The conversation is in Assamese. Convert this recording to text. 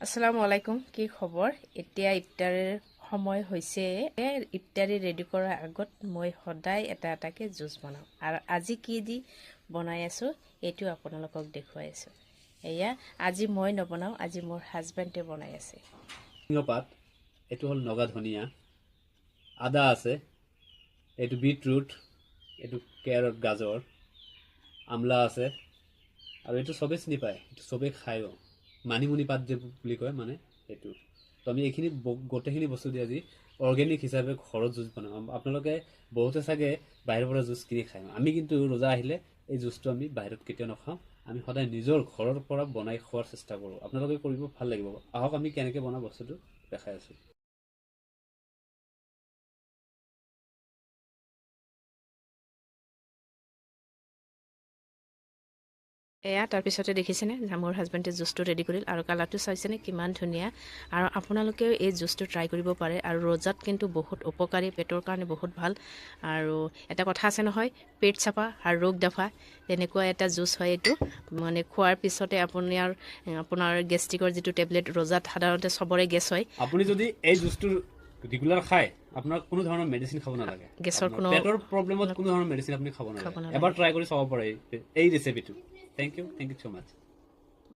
আসসালামু আলাইকুম, কি খবৰ? এতিয়া ইফতাৰৰ সময় হৈছে। ইফতাৰী ৰেডি কৰাৰ আগত মই সদায় এটা এটাকৈ জুচ বনাওঁ আৰু আজি কি দি বনাই আছোঁ এইটো আপোনালোকক দেখুৱাই আছোঁ। এয়া আজি মই নবনাওঁ, আজি মোৰ হাজবেণ্ডে বনাই আছে। পাত এইটো হ'ল নগা ধনিয়া, আদা আছে, এইটো বিটৰুট, এইটো কেৰট গাজৰ, আমলা আছে আৰু এইটো চবেই চিনি পায়, এইটো চবেই খায়ো, মানিমুনি পাত যে বুলি কয় মানে এইটো। তো আমি এইখিনি গোটেইখিনি বস্তু দি আজি অৰ্গেনিক হিচাপে ঘৰত জুচ বনাওঁ। আপোনালোকে বহুতে চাগে বাহিৰৰ পৰা জুচ কিনি খায়, আমি কিন্তু ৰোজা আহিলে এই জুচটো আমি বাহিৰত কেতিয়াও নাখাওঁ। আমি সদায় নিজৰ ঘৰৰ পৰা বনাই খোৱাৰ চেষ্টা কৰোঁ। আপোনালোকে কৰিব, ভাল লাগিব। আহক আমি কেনেকৈ বনাওঁ বস্তুটো দেখাই আছোঁ। এয়া তাৰপিছতে দেখিছেনে মোৰ হাজবেণ্ডে জুচটো ৰেডি কৰিল আৰু কালাৰটো চাইছেনে কিমান ধুনীয়া। আৰু আপোনালোকেও এই জুচটো ট্ৰাই কৰিব পাৰে আৰু ৰোজাত কিন্তু বহুত উপকাৰী, পেটৰ কাৰণে বহুত ভাল। আৰু এটা কথা আছে নহয়, পেট চাফা আৰু ৰোগ দফা, তেনেকুৱা এটা জুচ হয় এইটো। মানে খোৱাৰ পিছতে আপোনাৰ গেষ্ট্ৰিকৰ যিটো টেবলেট, ৰোজাত সাধাৰণতে চবৰে গেছ হয়। আপুনি যদি এই জুচটো ৰেগুলাৰ খায়, আপোনাৰ কোনো ধৰণৰ মেডিচিন খাব নালাগে। গেছৰ আপোনাৰ কোনো পেটৰ প্ৰব্লেমত কোনো ধৰণৰ মেডিচিন আপুনি খাব নালাগে। এবাৰ ট্ৰাই কৰি চাব পাৰে এই ৰেচিপিটো। Thank you so' much.